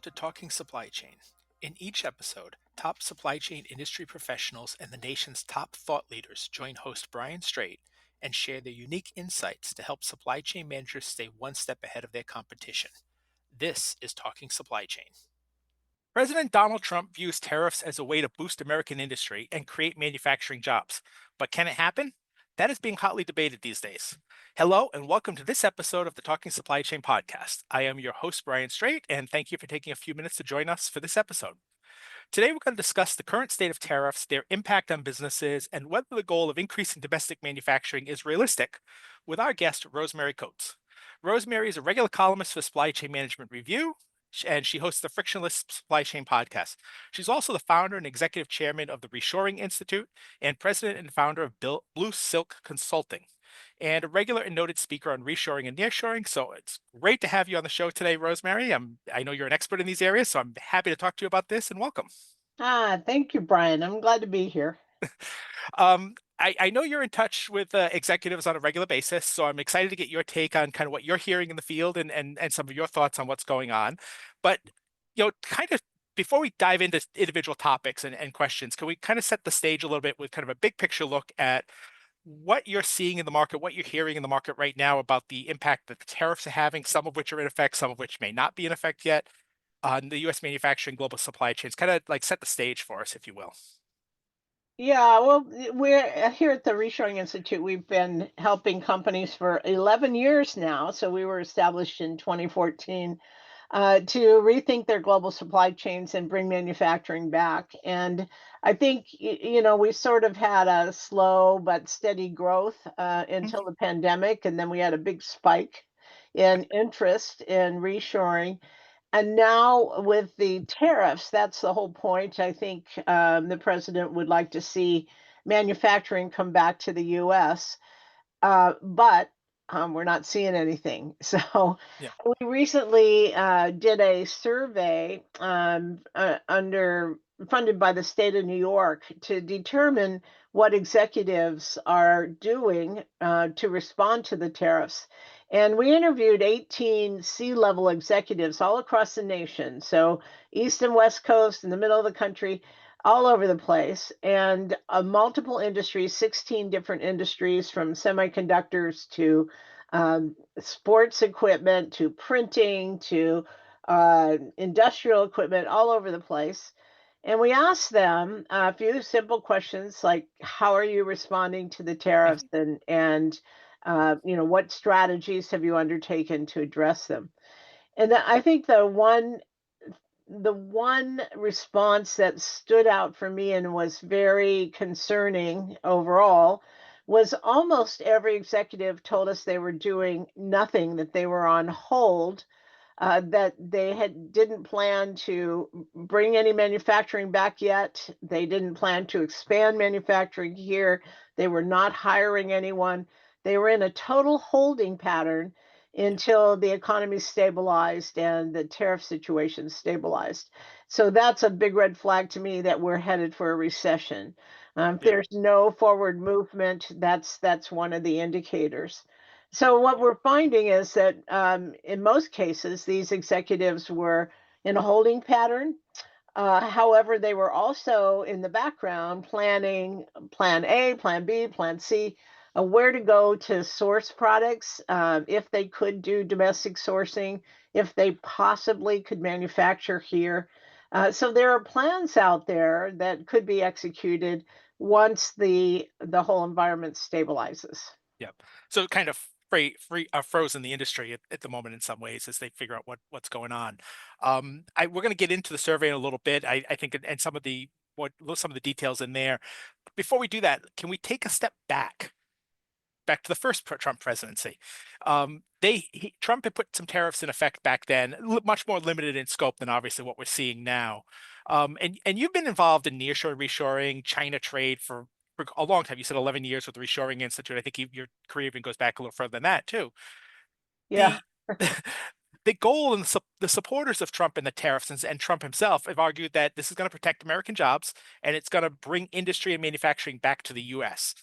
to Talking Supply Chain. In each episode, top supply chain industry professionals and the nation's top thought leaders join host Brian Strait and share their unique insights to help supply chain managers stay one step ahead of their competition. This is Talking Supply Chain. President Donald Trump views tariffs as a way to boost American industry and create manufacturing jobs. But can it happen? That is being hotly debated these days. Hello, and welcome to this episode of the Talking Supply Chain podcast. I am your host, Brian Strait, and thank you for taking a few minutes to join us for this episode. Today, we're going to discuss the current state of tariffs, their impact on businesses, and whether the goal of increasing domestic manufacturing is realistic with our guest, Rosemary Coates. Rosemary is a regular columnist for Supply Chain Management Review, and she hosts the Frictionless Supply Chain podcast. She's also the founder and executive chairman of the Reshoring Institute and president and founder of Blue Silk Consulting, and a regular and noted speaker on reshoring and nearshoring. So it's great to have you on the show today, Rosemary. I know you're an expert in these areas, so I'm happy to talk to you about this, and welcome. Thank you, Brian. I'm glad to be here. I know you're in touch with executives on a regular basis, so I'm excited to get your take on kind of what you're hearing in the field and some of your thoughts on what's going on. But, kind of before we dive into individual topics and questions, can we kind of set the stage a little bit with kind of a big picture look at what you're seeing in the market, what you're hearing in the market right now about the impact that the tariffs are having, some of which are in effect, some of which may not be in effect yet on the U.S. manufacturing global supply chains? Kind of like set the stage for us, if you will. Yeah, well, we're here at the Reshoring Institute. We've been helping companies for 11 years now. So we were established in 2014 to rethink their global supply chains and bring manufacturing back. And I think, we sort of had a slow but steady growth until the pandemic. And then we had a big spike in interest in reshoring. And now with the tariffs, that's the whole point. I think the president would like to see manufacturing come back to the U.S., but we're not seeing anything. So Yeah. we recently did a survey under funded by the state of New York to determine what executives are doing to respond to the tariffs. And we interviewed 18 C-level executives all across the nation. So East and West Coast, in the middle of the country, all over the place, and multiple industries, 16 different industries from semiconductors to sports equipment to printing to industrial equipment all over the place. And we asked them a few simple questions like, "How are you responding to the tariffs?" and what strategies have you undertaken to address them? And I think the one response that stood out for me and was very concerning overall was almost every executive told us they were doing nothing, that they were on hold, that they didn't plan to bring any manufacturing back yet. They didn't plan to expand manufacturing here. They were not hiring anyone. They were in a total holding pattern Yeah. until the economy stabilized and the tariff situation stabilized. So that's a big red flag to me that we're headed for a recession. If Yeah. there's no forward movement, that's one of the indicators. So what Yeah. we're finding is that in most cases, these executives were in a holding pattern. However, they were also in the background planning plan A, plan B, plan C, where to go to source products, if they could do domestic sourcing, if they possibly could manufacture here. So there are plans out there that could be executed once the whole environment stabilizes. Yep. So kind of frozen the industry at the moment in some ways as they figure out what's going on. We're going to get into the survey in a little bit. I think and some of the details in there. But before we do that, can we take a step back to the first Trump presidency? Trump had put some tariffs in effect back then, much more limited in scope than obviously what we're seeing now. And you've been involved in nearshoring, reshoring, China trade for a long time. You said 11 years with the Reshoring Institute. I think your career even goes back a little further than that too. Yeah. The the goal and the supporters of Trump and the tariffs and Trump himself have argued that this is going to protect American jobs and it's going to bring industry and manufacturing back to the U.S.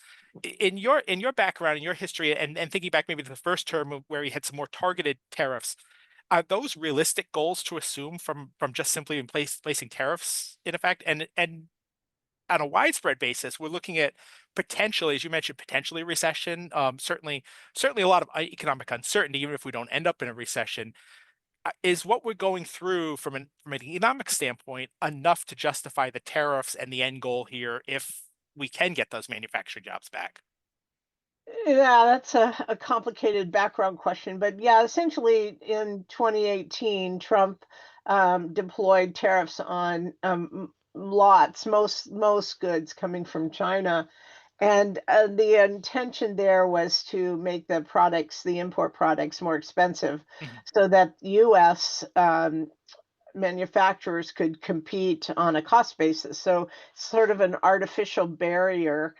In your background, in your history, and thinking back maybe to the first term where he had some more targeted tariffs, Are those realistic goals to assume from just simply placing tariffs in effect? And on a widespread basis, we're looking at potentially, as you mentioned, potentially a recession. Certainly a lot of economic uncertainty, even if we don't end up in a recession. Is what we're going through from an economic standpoint enough to justify the tariffs and the end goal here if we can get those manufacturing jobs back? Yeah, that's a complicated background question. But yeah, essentially in 2018, Trump deployed tariffs on most goods coming from China. And the intention there was to make the import products more expensive Mhm. so that US manufacturers could compete on a cost basis. So, sort of an artificial barrier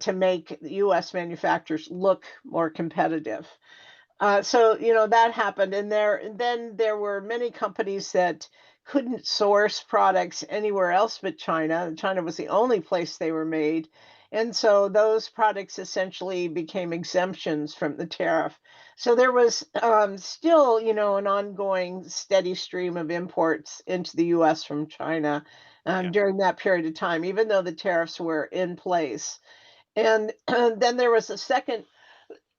to make US manufacturers look more competitive. That happened, and then there were many companies that couldn't source products anywhere else but China. China was the only place they were made, and so those products essentially became exemptions from the tariff. So there was still, an ongoing steady stream of imports into the U.S. from China Yeah, during that period of time, even though the tariffs were in place. And then there was a second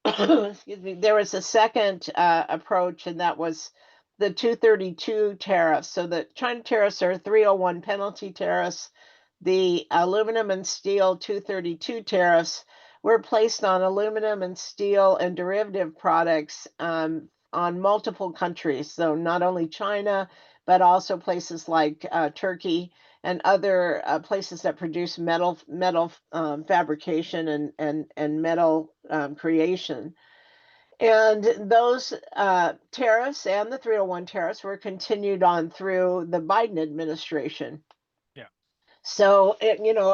excuse me, there was a second approach, and that was the 232 tariffs. So the China tariffs are 301 penalty tariffs. The aluminum and steel 232 tariffs were placed on aluminum and steel and derivative products on multiple countries. So not only China, but also places like Turkey and other places that produce metal fabrication and metal creation. And those tariffs and the 301 tariffs were continued on through the Biden administration. yeah, So,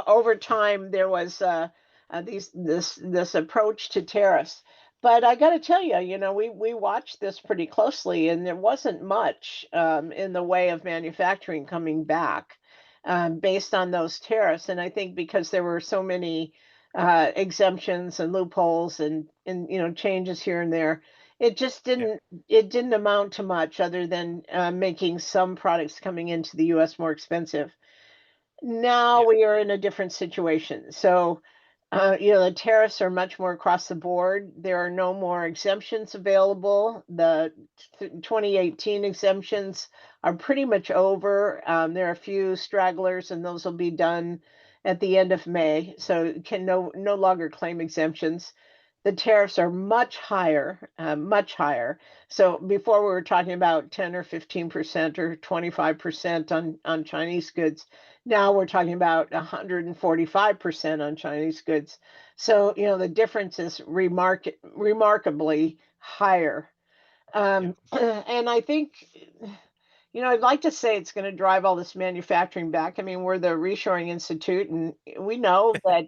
over time there was this approach to tariffs. But I got to tell you, we watched this pretty closely, and there wasn't much in the way of manufacturing coming back based on those tariffs. And I think because there were so many exemptions and loopholes and changes here and there, it just yeah, didn't amount to much other than making some products coming into the U.S. more expensive. Now yeah, we are in a different situation. So, the tariffs are much more across the board. There are no more exemptions available. The 2018 exemptions are pretty much over. There are a few stragglers, and those will be done at the end of May. So, you can no longer claim exemptions. The tariffs are much higher, much higher. So before we were talking about 10 or 15% or 25% on Chinese goods. Now we're talking about 145% on Chinese goods. So, the difference is remarkably higher. yeah. And I think, I'd like to say it's going to drive all this manufacturing back. I mean, we're the Reshoring Institute, and we know that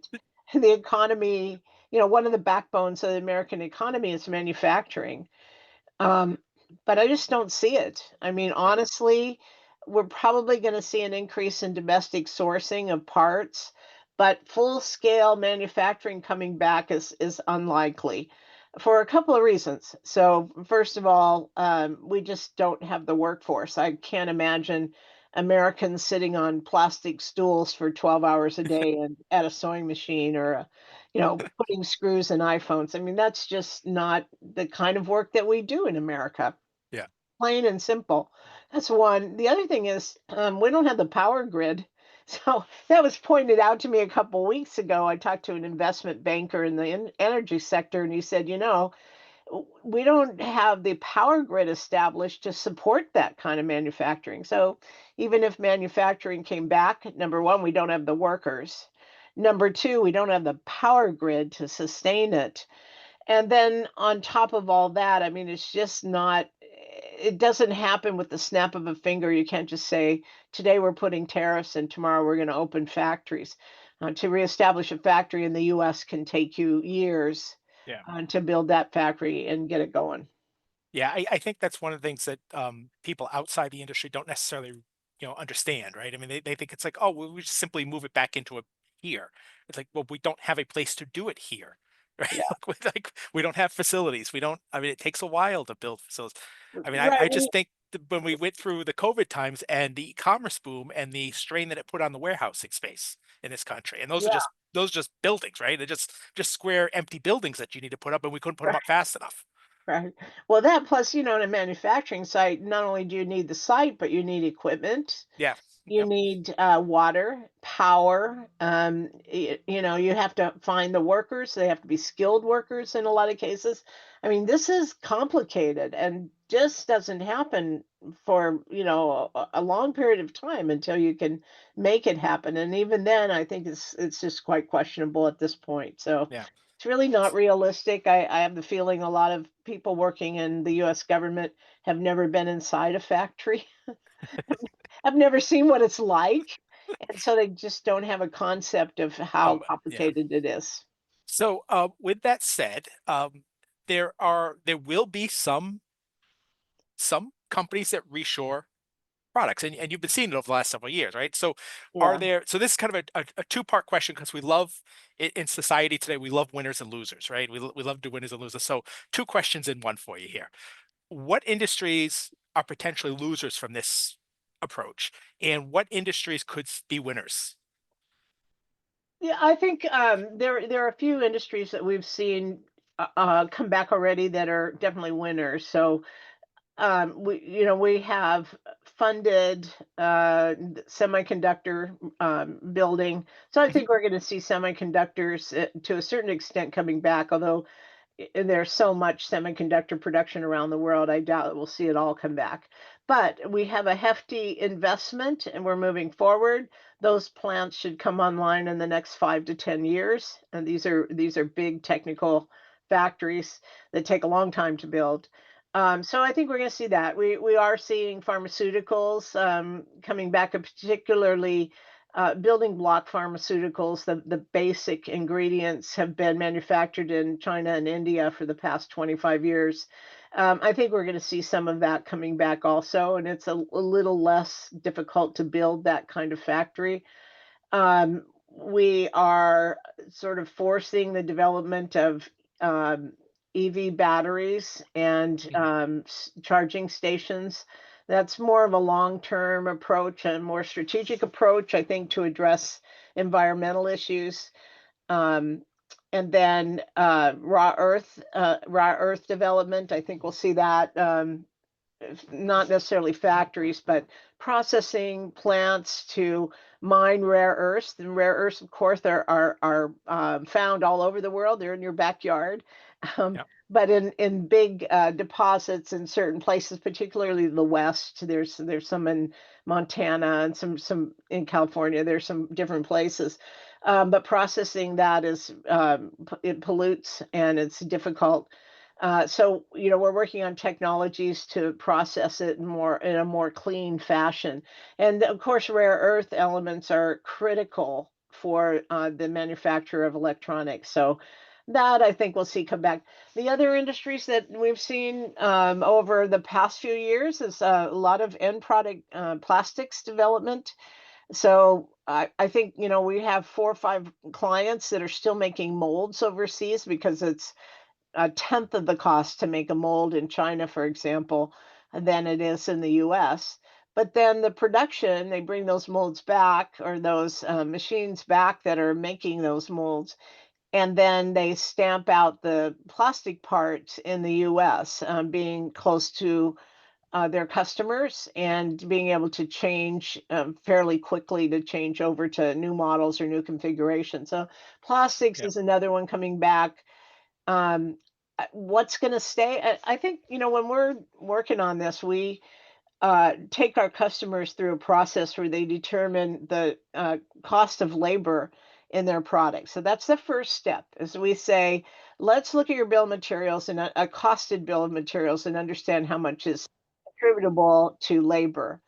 the economy, one of the backbones of the American economy is manufacturing. Um, but I just don't see it. I mean, Yeah. honestly, we're probably going to see an increase in domestic sourcing of parts, but full scale manufacturing coming back is unlikely for a couple of reasons. So, first of all, we just don't have the workforce. I can't imagine Americans sitting on plastic stools for 12 hours a day and at a sewing machine or putting screws in iPhones. I mean, that's just not the kind of work that we do in America, Yeah. plain and simple. That's one. The other thing is, we don't have the power grid. So that was pointed out to me a couple weeks ago. I talked to an investment banker in the energy sector, and he said, we don't have the power grid established to support that kind of manufacturing. So even if manufacturing came back, number one, we don't have the workers. Number two, we don't have the power grid to sustain it. And then on top of all that, I mean, it's just not, it doesn't happen with the snap of a finger. You can't just say, today we're putting tariffs and tomorrow we're going to open factories. To reestablish a factory in the US can take you years Yeah. to build that factory and get it going. Yeah, I think that's one of the things that people outside the industry don't necessarily, understand, right? I mean, they think it's like, oh, well, we just simply move it back into a here. It's like, well, we don't have a place to do it here, right? Yeah. Like we don't have facilities. We don't. I mean, it takes a while to build facilities. I mean, Right. I just think that when we went through the COVID times and the e-commerce boom and the strain that it put on the warehousing space in this country, and Yeah. those are just buildings, right? They're just square empty buildings that you need to put up, and we couldn't put them Right. up fast enough. Right. Well, that plus, in a manufacturing site, not only do you need the site, but you need equipment. Yeah. You Yep. need water, power. You have to find the workers. They have to be skilled workers in a lot of cases. I mean, this is complicated and just doesn't happen for, a long period of time until you can make it happen. And even then, I think it's just quite questionable at this point. So Yeah. it's really not realistic. I have the feeling a lot of people working in the US government have never been inside a factory. I've never seen what it's like, and so they just don't have a concept of how Yeah. complicated it is. So, with that said, there will be some companies that reshore products, and you've been seeing it over the last several years, right? So, Yeah. so this is kind of a two-part question because we love in society today, we love winners and losers, right? We love to winners and losers. So, two questions in one for you here. What industries are potentially losers from this approach, and what industries could be winners? Yeah, I think, there are a few industries that we've seen, come back already that are definitely winners. So, we have funded semiconductor building. So I Mhm. think we're going to see semiconductors to a certain extent coming back, although there's so much semiconductor production around the world, I doubt we'll see it all come back. But we have a hefty investment and we're moving forward. Those plants should come online in the next 5 to 10 years. And these are big technical factories that take a long time to build. So I think we're going to see that. We are seeing pharmaceuticals coming back, particularly building block pharmaceuticals. The basic ingredients have been manufactured in China and India for the past 25 years. I think we're going to see some of that coming back also, and it's a little less difficult to build that kind of factory. We are sort of forcing the development of EV batteries and Mhm. charging stations. That's more of a long term approach and more strategic approach, I think, to address environmental issues. Um, and then raw earth development. I think we'll see that. Not necessarily factories, but processing plants to mine rare earths. And rare earths, of course, are found all over the world. They're in your backyard, um, Yeah. but in big deposits in certain places, particularly the West. There's some in Montana and some in California. There's some different places. But processing that it pollutes and it's difficult. So, we're working on technologies to process it in a more clean fashion. And of course, rare earth elements are critical for the manufacture of electronics. So that I think we'll see come back. The other industries that we've seen over the past few years is a lot of end product plastics development. So I think, we have 4 or 5 clients that are still making molds overseas because it's a tenth of the cost to make a mold in China, for example, than it is in the US. But then the production, they bring those molds back or those machines back that are making those molds, and then they stamp out the plastic parts in the US, being close to their customers and being able to change fairly quickly to change over to new models or new configurations. So plastics Yeah. is another one coming back. What's going to stay? I think, when we're working on this, we take our customers through a process where they determine the cost of labor in their product. So that's the first step. Is we say, let's look at your bill of materials and a costed bill of materials and understand how much is attributable to labor.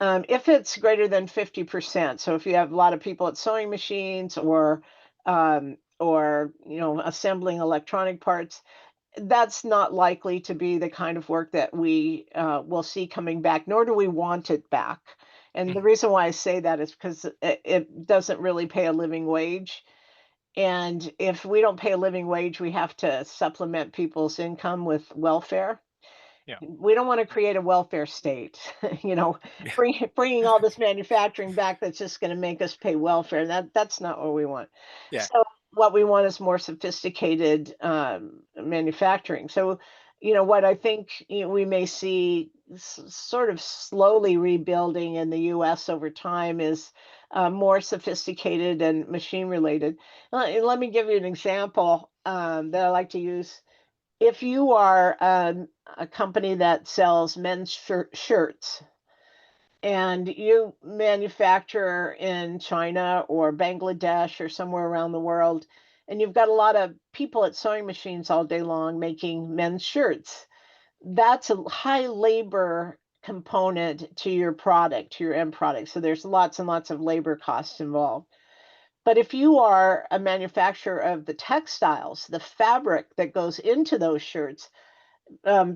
If it's greater than 50%, so if you have a lot of people at sewing machines or assembling electronic parts, that's not likely to be the kind of work that we will see coming back, nor do we want it back. And the Mhm. reason why I say that is because it doesn't really pay a living wage. And if we don't pay a living wage, we have to supplement people's income with welfare. Yeah. We don't want to create a welfare state, you know, Yeah. bringing all this manufacturing back that's just going to make us pay welfare. That's not what we want. Yeah. So what we want is more sophisticated manufacturing. So, what I think we may see sort of slowly rebuilding in the U.S. over time is more sophisticated and machine related. Let me give you an example that I like to use. If you are a company that sells men's shirts and you manufacture in China or Bangladesh or somewhere around the world, and you've got a lot of people at sewing machines all day long making men's shirts, that's a high labor component to your product, to your end product. So there's lots and lots of labor costs involved. But if you are a manufacturer of the textiles, the fabric that goes into those shirts,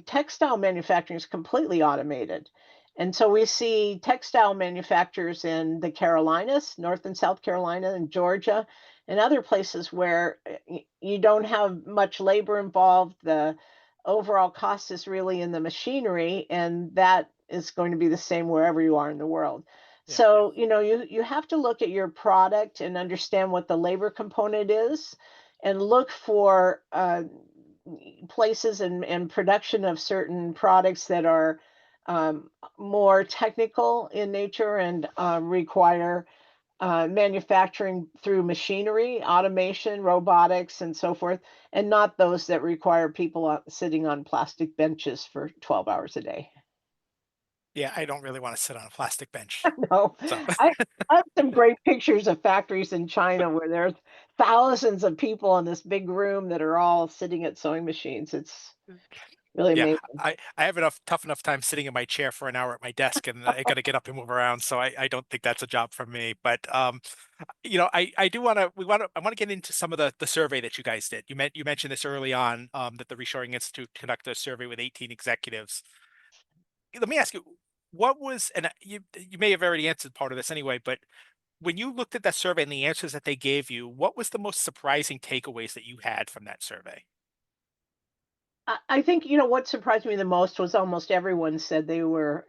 textile manufacturing is completely automated. And so we see textile manufacturers in the Carolinas, North and South Carolina, and Georgia, and other places where you don't have much labor involved. The overall cost is really in the machinery, and that is going to be the same wherever you are in the world. Yeah. So, you have to look at your product and understand what the labor component is and look for places and production of certain products that are more technical in nature and require manufacturing through machinery, automation, robotics, and so forth, and not those that require people sitting on plastic benches for 12 hours a day. Yeah. I don't really want to sit on a plastic bench. No, So I have some great pictures of factories in China where there's thousands of people in this big room that are all sitting at sewing machines. It's really yeah, amazing. I have enough tough enough time sitting in my chair for an hour at my desk, and I got to get up and move around. So I don't think that's a job for me. But I do want to I want to get into some of the survey that you guys did. You mentioned this early on, that the Reshoring Institute conducted a survey with 18 executives. Let me ask you, what was, and you may have already answered part of this anyway, but when you looked at that survey and the answers that they gave you, what was the most surprising takeaways that you had from that survey? I think, what surprised me the most was almost everyone said they were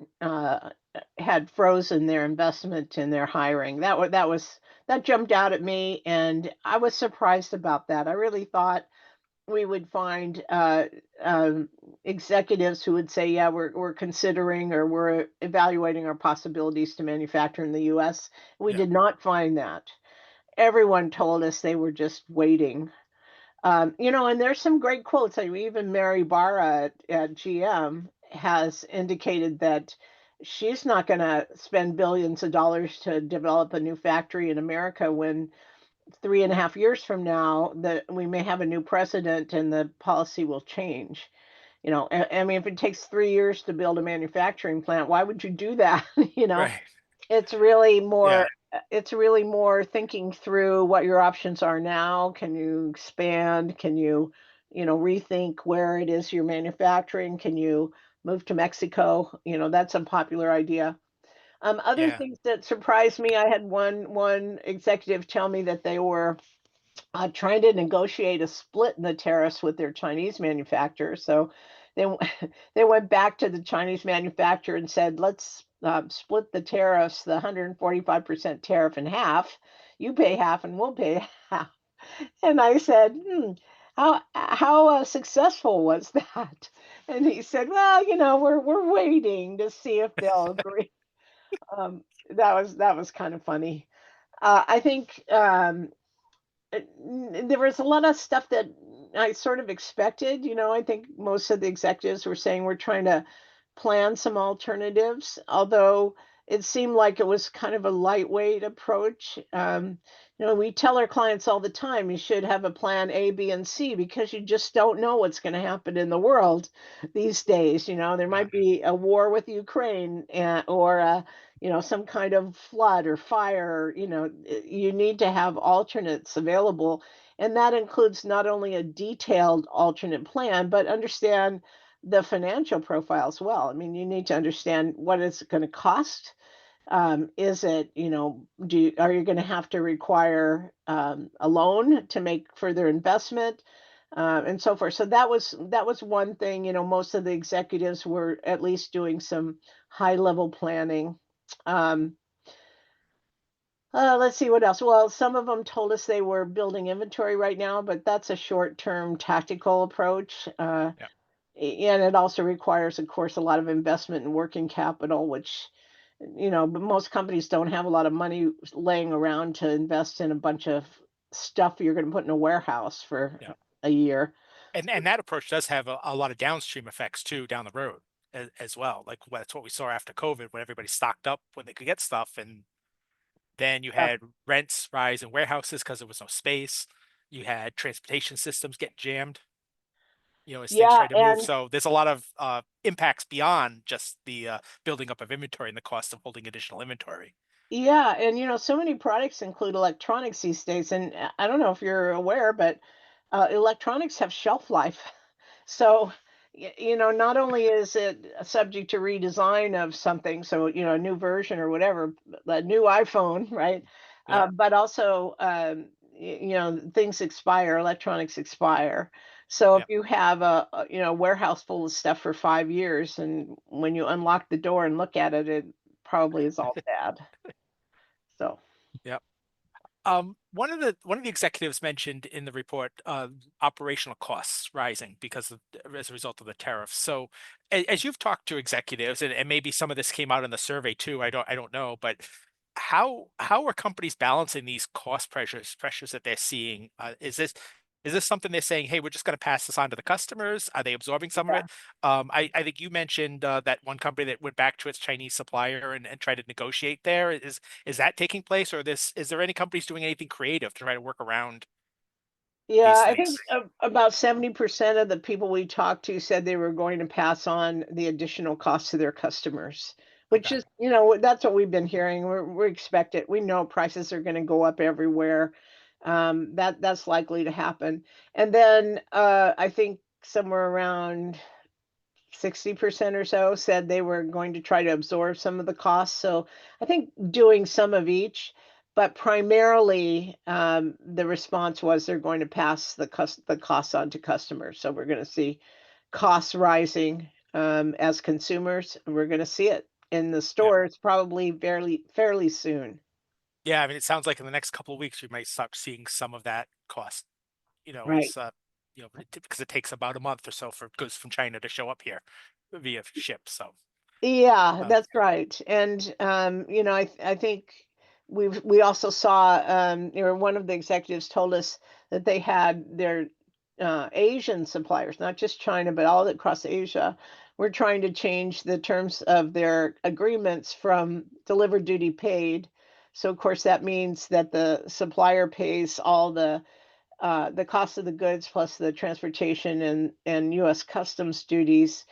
had frozen their investment in their hiring. That jumped out at me, and I was surprised about that. I really thought we would find um, executives who would say, "Yeah, we're considering or we're evaluating our possibilities to manufacture in the U.S." We Yeah. did not find that. Everyone told us they were just waiting. And there's some great quotes. I mean, even Mary Barra at GM has indicated that she's not going to spend billions of dollars to develop a new factory in America when 3.5 years from now that we may have a new president and the policy will change. I mean, if it takes 3 years to build a manufacturing plant, why would you do that? Right. It's really more Yeah. it's really more thinking through what your options are now. Can you expand? Can rethink where it is you're manufacturing? Can you move to Mexico? That's a popular idea. Other Yeah. things that surprised me, I had one executive tell me that they were trying to negotiate a split in the tariffs with their Chinese manufacturer. So they they went back to the Chinese manufacturer and said, "Let's split the tariffs, the 145% tariff in half. You pay half, and we'll pay half." And I said, how successful was that?" And he said, "Well, we're waiting to see if they'll agree." That was kind of funny. I think there was a lot of stuff that I sort of expected. I think most of the executives were saying we're trying to plan some alternatives, although it seemed like it was kind of a lightweight approach. We tell our clients all the time you should have a plan A, B, and C because you just don't know what's going to happen in the world these days. There Yeah. might be a war with Ukraine or some kind of flood or fire. You need to have alternates available, and that includes not only a detailed alternate plan but understand the financial profile as well. I mean, you need to understand what it's going to cost. Is it, are you going to have to require a loan to make further investment? and so forth. So that was one thing. Most of the executives were at least doing some high level planning. Um, let's see what else. Well, some of them told us they were building inventory right now, but that's a short term tactical approach. Yeah. And it also requires, of course, a lot of investment in working capital, which, but most companies don't have a lot of money laying around to invest in a bunch of stuff you're going to put in a warehouse for Yeah. a year. And that approach does have a lot of downstream effects too down the road as well. Like that's what we saw after COVID when everybody stocked up when they could get stuff, and then you Uh, had rents rise in warehouses because there was no space. You had transportation systems get jammed, as things yeah, tried to move. and So there's a lot of impacts beyond just the building up of inventory and the cost of holding additional inventory. yeah, and so many products include electronics these days, and I don't know if you're aware, but electronics have shelf life. So, not only is it subject to redesign of something, so, a new version or whatever, a new iPhone, right? Yeah, But also, things expire, electronics expire. So if yeah, you have warehouse full of stuff for 5 years, and when you unlock the door and look at it, it probably is all bad. So, yeah. One of the executives mentioned in the report operational costs rising because of as a result of the tariffs. So, as you've talked to executives, and maybe some of this came out in the survey too, I don't know, but how are companies balancing these cost pressures that they're seeing? Is this something they're saying, hey, we're just going to pass this on to the customers? Are they absorbing some of yeah. it? I think you mentioned that one company that went back to its Chinese supplier and tried to negotiate there. Is that taking place, or is there any companies doing anything creative to try to work around Yeah, these I think things? about 70% of the people we talked to said they were going to pass on the additional cost to their customers, which Okay. is, that's what we've been hearing. We expect it. We know prices are going to go up everywhere. That's likely to happen. And then I think somewhere around 60% or so said they were going to try to absorb some of the costs. So I think doing some of each, but primarily the response was they're going to pass the costs on to customers. So we're going to see costs rising as consumers. We're going to see it in the Yeah. stores probably fairly soon. Yeah. I mean, it sounds like in the next couple of weeks we might start seeing some of that cost. Right. As because it takes about a month or so for goods from China to show up here via ship. So, Yeah, um, that's right. And I think we also saw one of the executives told us that they had their Asian suppliers, not just China, but all across Asia, were trying to change the terms of their agreements from delivered duty paid. So of course that means that the supplier pays all the cost of the goods plus the transportation and U.S. customs duties,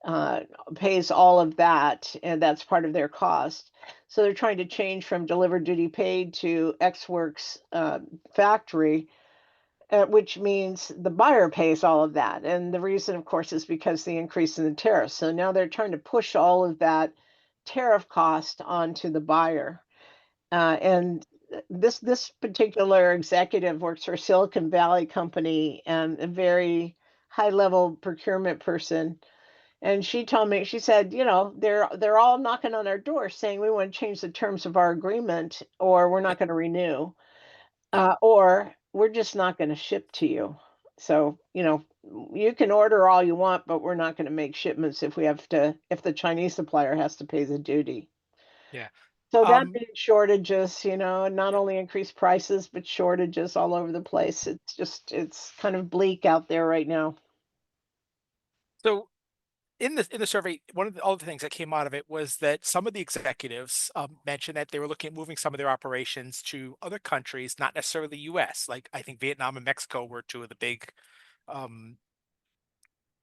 uh, pays all of that, and that's part of their cost. So they're trying to change from delivered duty paid to X Works factory, which means the buyer pays all of that. And the reason, of course, is because the increase in the tariff. So now they're trying to push all of that tariff cost onto the buyer. And this particular executive works for a Silicon Valley company and a very high level procurement person. And she told me, she said, they're all knocking on our door saying we want to change the terms of our agreement, or we're not going to renew, yeah, or we're just not going to ship to you. So, you can order all you want, but we're not going to make shipments if the Chinese supplier has to pay the duty. yeah. So that Um, means shortages, not yeah. only increased prices, but shortages all over the place. It's kind of bleak out there right now. So in the survey, one of the other things that came out of it was that some of the executives mentioned that they were looking at moving some of their operations to other countries, not necessarily the U.S. Like I think Vietnam and Mexico were two of the big um,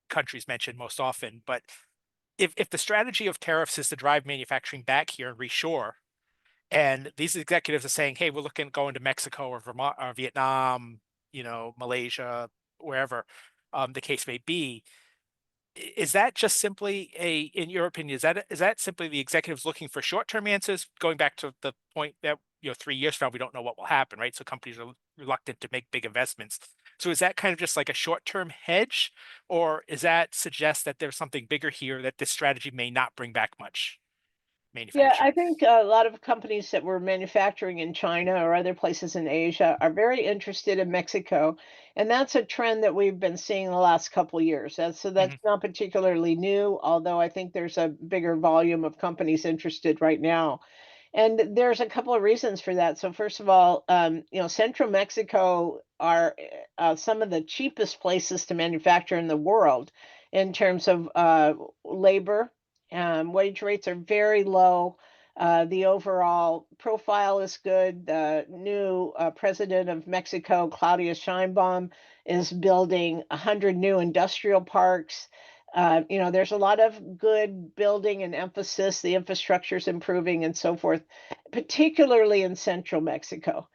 countries mentioned most often. But if the strategy of tariffs is to drive manufacturing back here and reshore, and these executives are saying, "Hey, we're looking at going to Mexico or Vermont or Vietnam, Malaysia, wherever the case may be." Is that just simply in your opinion, is that simply the executives looking for short-term answers, going back to the point that, 3 years from now, we don't know what will happen, right? So companies are reluctant to make big investments. So is that kind of just like a short-term hedge, or is that suggest that there's something bigger here that this strategy may not bring back much Yeah, I manufacturing? think a lot of companies that were manufacturing in China or other places in Asia are very interested in Mexico, and that's a trend that we've been seeing the last couple years. That's Mhm. not particularly new, although I think there's a bigger volume of companies interested right now. And there's a couple of reasons for that. So first of all, central Mexico are some of the cheapest places to manufacture in the world in terms of labor. Wage rates are very low. The overall profile is good. The new president of Mexico, Claudia Sheinbaum, is building 100 new industrial parks. There's a lot of good building and emphasis. The infrastructure is improving and so forth, particularly in central Mexico,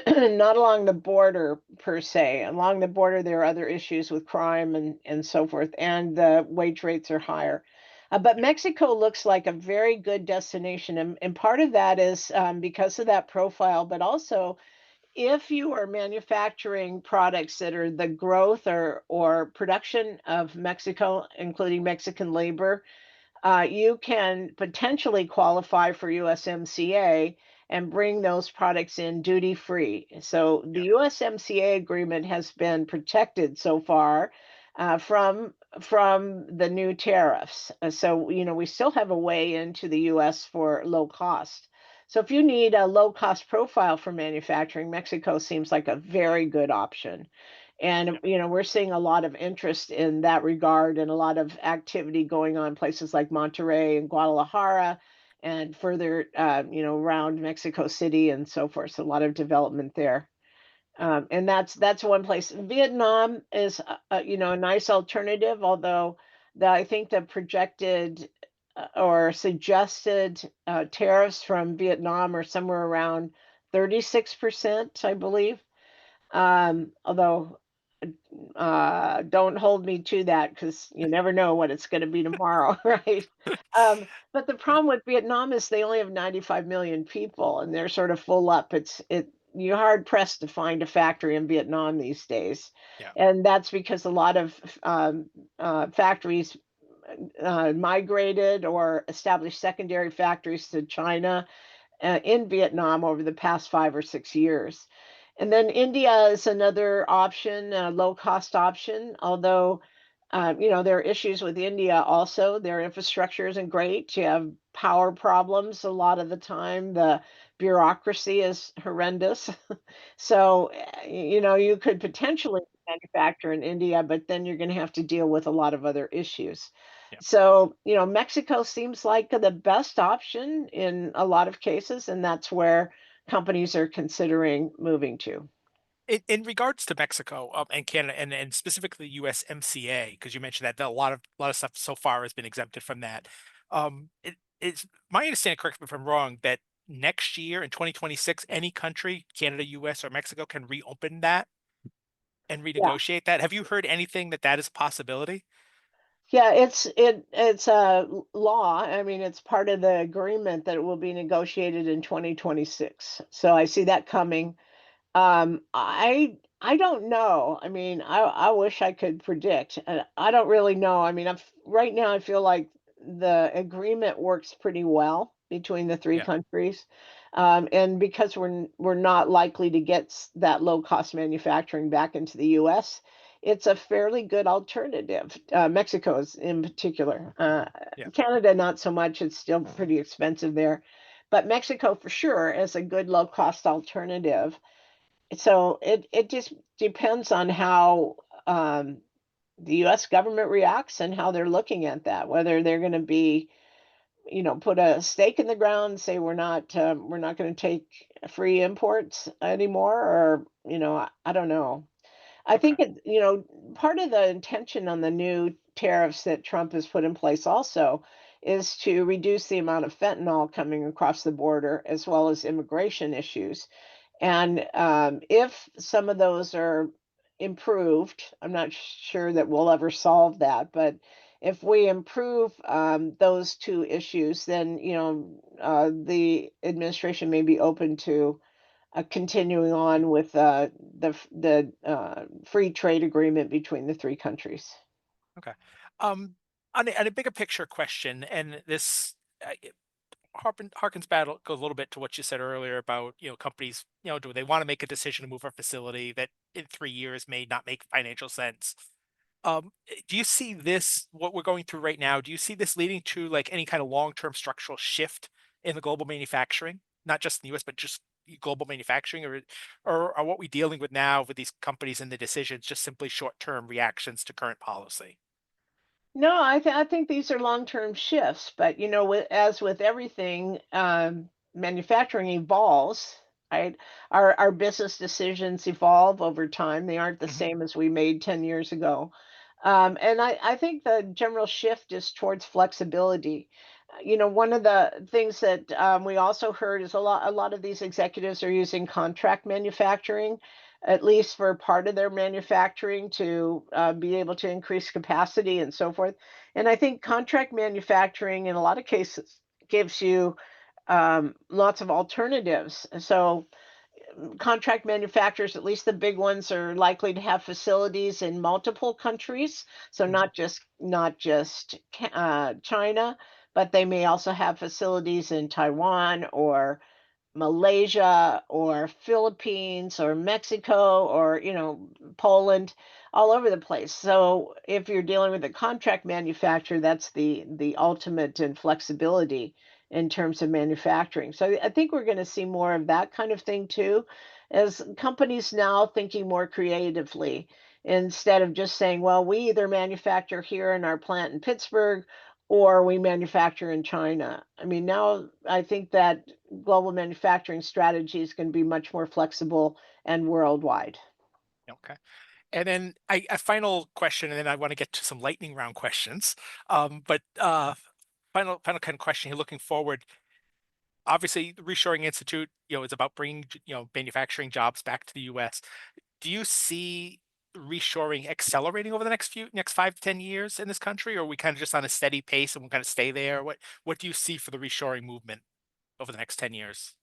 not along the border per se. Along the border, there are other issues with crime and so forth, and the wage rates are higher. But Yeah. Mexico looks like a very good destination, and part of that is because of that profile, but also if you are manufacturing products that are the growth or production of Mexico, including Mexican labor, you can potentially qualify for USMCA and bring those products in duty free. So the Yeah. USMCA agreement has been protected so far from the new tariffs. So we still have a way into the U.S. for low cost. So if you need a low cost profile for manufacturing, Mexico seems like a very good option. And Yeah. we're seeing a lot of interest in that regard and a lot of activity going on places like Monterrey and Guadalajara and further, around Mexico City and so forth. So a lot of development there. Yeah. And that's one place. Vietnam is, a nice alternative, although I think the projected or suggested tariffs from Vietnam are somewhere around 36%, I believe. Although don't hold me to that because you never know what it's going to be tomorrow, right? But the problem with Vietnam is they only have 95 million people, and they're sort of full up. You're hard pressed to find a factory in Vietnam these days, Yeah. and that's because a lot of factories migrated or established secondary factories to China in Vietnam over the past 5 or 6 years. And then India is another option, a low cost option, although, there are issues with India also. Their infrastructure isn't great. You have power problems a lot of the time. The bureaucracy is horrendous. So, you could potentially manufacture in India, but then you're going to have to deal with a lot of other issues. Yeah. So, Mexico seems like the best option in a lot of cases, and that's where companies are considering moving to. In regards to Mexico, and Canada, and specifically USMCA, because you mentioned that a lot of stuff so far has been exempted from that. It's my understanding, correct me if I'm wrong, that next year in 2026, any country, Canada, US, or Mexico, can reopen that and Yeah. renegotiate that. Have you heard anything that is a possibility? Yeah, it's a law. I mean, it's part of the agreement that it will be negotiated in 2026. So I see that coming. I don't know. I mean, I wish I could predict. I don't really know. I mean, right now I feel like the agreement works pretty well between the three Yeah. countries, and because we're not likely to get that low cost manufacturing back into the U.S., it's a fairly good alternative. Mexico's in particular. Yeah. Canada not so much. It's still pretty expensive there, but Mexico for sure is a good low cost alternative. So it just depends on how the U.S. government reacts and how they're looking at that. Whether they're going to be, put a stake in the ground, and say we're not going to take free imports anymore, or I don't know. I Okay. think part of the intention on the new tariffs that Trump has put in place also is to reduce the amount of fentanyl coming across the border, as well as immigration issues. And if some of those are improved, I'm not sure that we'll ever solve that, but if we improve those two issues, then the administration may be open to continuing on with the free trade agreement between the three countries. Okay. Um, on a bigger picture question, and this it harkens back a little bit to what you said earlier about companies, do they want to make a decision to move a facility that in 3 years may not make financial sense? Do you see this, what we're going through right now, do you see this leading to like any kind of long-term structural shift in the global manufacturing, not just in the US, but just global manufacturing, or are what we're dealing with now with these companies and the decisions just simply short-term reactions to current policy? No, I think these are long-term shifts, but as with everything, manufacturing evolves, right? Our business decisions evolve over time. They aren't the Hmm. same as we made 10 years ago. And I think the general shift is towards flexibility. One of the things that we also heard is a lot of these executives are using contract manufacturing, at least for part of their manufacturing, to be able to increase capacity and so forth. And I think contract manufacturing, in a lot of cases, gives you lots of alternatives. So contract manufacturers, at least the big ones, are likely to have facilities in multiple countries. So Hmm. not just China, but they may also have facilities in Taiwan or Malaysia or Philippines or Mexico or Poland, all over the place. So if you're dealing with a contract manufacturer, that's the ultimate in flexibility in terms of manufacturing. So I think we're going to see more of that kind of thing too, as companies now thinking more creatively instead of just saying, well, we either manufacture here in our plant in Pittsburgh or we manufacture in China. I mean, now I think that global manufacturing strategy is going to be much more flexible and worldwide. Okay. And then a final question, and then I want to get to some lightning round questions. But final kind of question here, looking forward. Obviously, the Reshoring Institute, is about bringing manufacturing jobs back to the U.S. Do you see reshoring accelerating over the next 5 to 10 years in this country, or are we kind of just on a steady pace and we'll kind of stay there? What do you see for the reshoring movement over the next 10 years?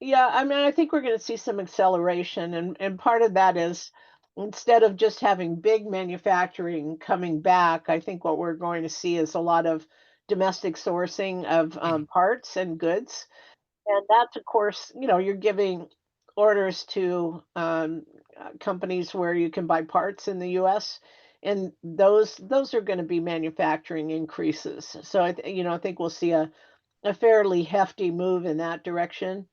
Yeah, I mean, I think we're going to see some acceleration, and part of that is instead of just having big manufacturing coming back, I think what we're going to see is a lot of domestic sourcing of Mhm. parts and goods. And that's, of course, you're giving orders to companies where you can buy parts in the U.S., and those are going to be manufacturing increases. So I think we'll see a fairly hefty move in that direction.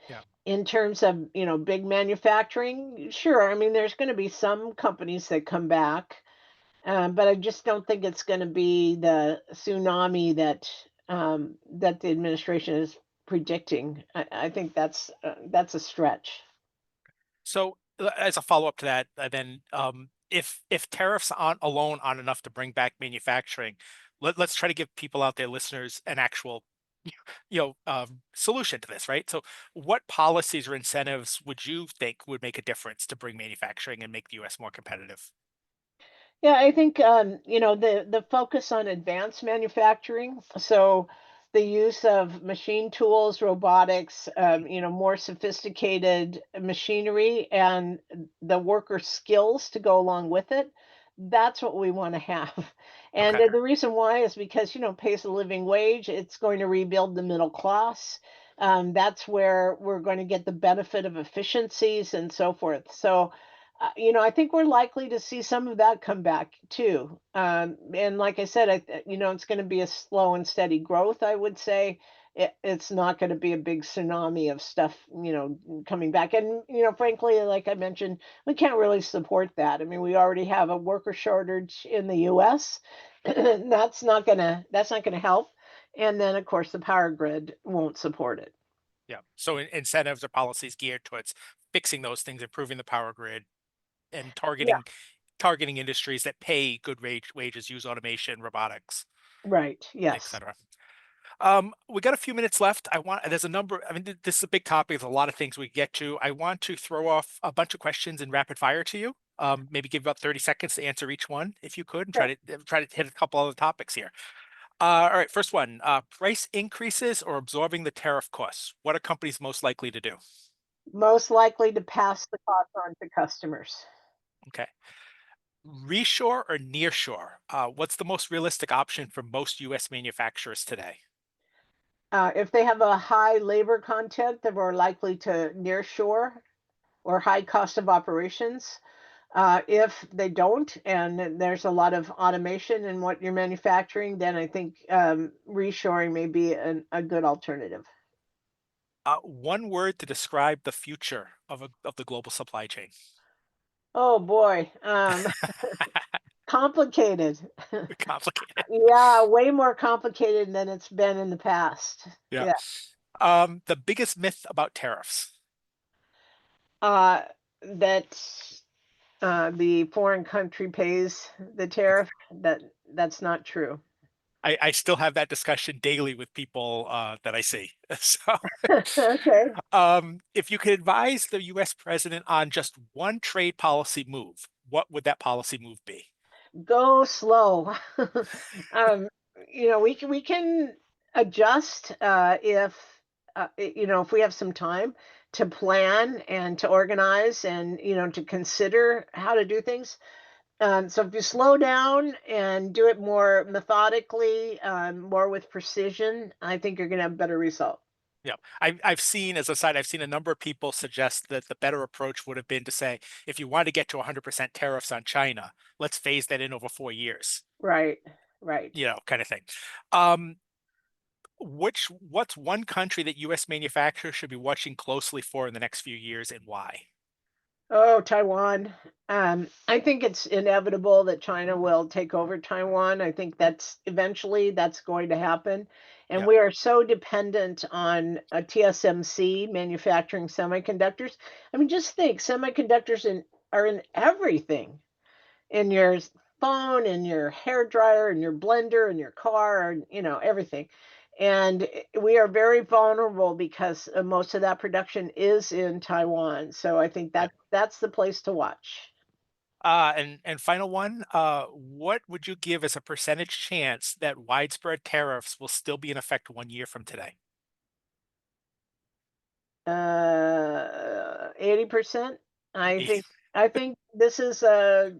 Yeah. In terms of big manufacturing, sure. I mean, there's going to be some companies that come back, but I just don't think it's going to be the tsunami that the administration is predicting. I think that's a stretch. So, as a follow-up to that, then, if tariffs alone aren't enough to bring back manufacturing, let's try to give people out there, listeners, an actual, solution to this, right? So, what policies or incentives would you think would make a difference to bring manufacturing and make the U.S. more competitive? Yeah, I think the focus on advanced manufacturing, so the use of machine tools, robotics, more sophisticated machinery, and the worker skills to go along with it. That's what we want to have. And Okay. the reason why is because pays a living wage. It's going to rebuild the middle class. That's where we're going to get the benefit of efficiencies and so forth. So I think we're likely to see some of that come back too. And like I said, it's going to be a slow and steady growth. I would say it's not going to be a big tsunami of stuff, coming back. And frankly, like I mentioned, we can't really support that. I mean, we already have a worker shortage in the U.S. That's not gonna help. And then, of course, the power grid won't support it. Yeah. So, incentives or policies geared towards fixing those things, improving the power grid, and Yeah. targeting industries that pay good wages, use automation, robotics, Right. Yes. etc. We got a few minutes left. There's a number, I mean, this is a big topic. There's a lot of things we get to. I want to throw off a bunch of questions in rapid fire to you. Maybe give about 30 seconds to answer each one if you could, and Okay. try to hit a couple other topics here. All right, first one, price increases or absorbing the tariff costs. What are companies most likely to do? Most likely to pass the cost on to customers. Okay. Reshore or nearshore? What's the most realistic option for most US manufacturers today? If they have a high labor content, they're more likely to nearshore or high cost of operations. If they don't, and there's a lot of automation in what you're manufacturing, then I think reshoring may be a good alternative. One word to describe the future of the global supply chain. Oh boy, complicated. Complicated. Yeah, way more complicated than it's been in the past. Yeah. Yeah. The biggest myth about tariffs. Uh, that the foreign country pays the tariff. That's not true. I still have that discussion daily with people that I see. So, Okay. if you could advise the U.S. president on just one trade policy move, what would that policy move be? Go slow. um, we can adjust if if we have some time to plan and to organize and to consider how to do things. So if you slow down and do it more methodically, more with precision, I think you're going to have a better result. Yeah, I've seen, as a side, I've seen a number of people suggest that the better approach would have been to say, if you want to get to 100% tariffs on China, let's phase that in over 4 years, Right. Right. kind of thing. Um, what's one country that U.S. manufacturers should be watching closely for in the next few years, and why? Oh, Taiwan. I think it's inevitable that China will take over Taiwan. I think that's eventually that's going to happen. And Yeah, we are so dependent on TSMC manufacturing semiconductors. I mean, just think are in everything, in your phone, in your hair dryer, in your blender, in your car, and everything. And we are very vulnerable because most of that production is in Taiwan. So I think yeah. that's the place to watch. And final one, what would you give as a percentage chance that widespread tariffs will still be in effect 1 year from today? 80%. I Eh, think I think this is a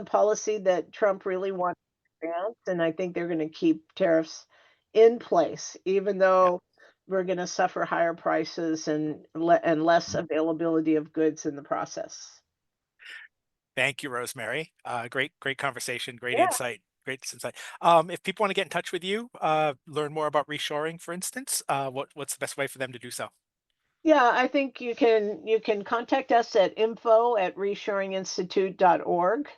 policy that Trump really wants to advance, and I think they're going to keep tariffs in place, even Yeah. though we're going to suffer higher prices and less availability of goods in the process. Thank you, Rosemary. Great conversation, great Yeah. insight, great insight. If people want to get in touch with you, learn more about reshoring, for instance, what's the best way for them to do so? Yeah, I think you can contact us at info@reshoringinstitute.org.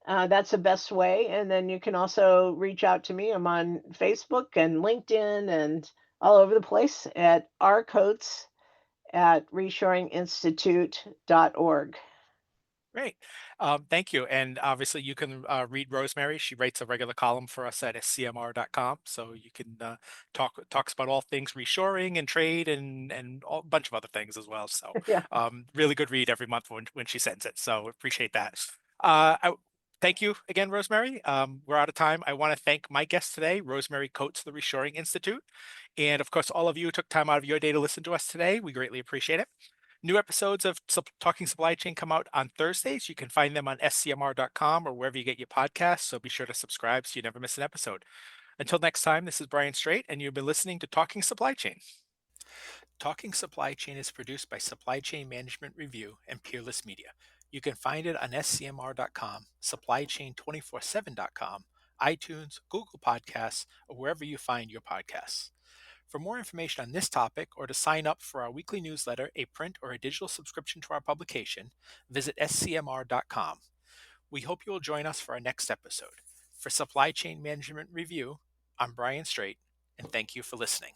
That's the best way. And then you can also reach out to me. I'm on Facebook and LinkedIn and all over the place at rcoats at reshoringinstitute.org. Great. Thank you. And obviously, you can read Rosemary. She writes a regular column for us at scmr.com. So you can talks about all things reshoring and trade and a bunch of other things as well. So Yeah. really good read every month when she sends it. So appreciate that. Thank you again, Rosemary. We're out of time. I want to thank my guest today, Rosemary Coates, the Reshoring Institute. And of course, all of you who took time out of your day to listen to us today. We greatly appreciate it. New episodes of Talking Supply Chain come out on Thursdays. You can find them on scmr.com or wherever you get your podcasts. So be sure to subscribe so you never miss an episode. Until next time, this is Brian Straight, and you've been listening to Talking Supply Chain. Talking Supply Chain is produced by Supply Chain Management Review and Peerless Media. You can find it on scmr.com, supplychain247.com, iTunes, Google Podcasts, or wherever you find your podcasts. For more information on this topic or to sign up for our weekly newsletter, a print or a digital subscription to our publication, visit scmr.com. We hope you will join us for our next episode. For Supply Chain Management Review, I'm Brian Straight, and thank you for listening.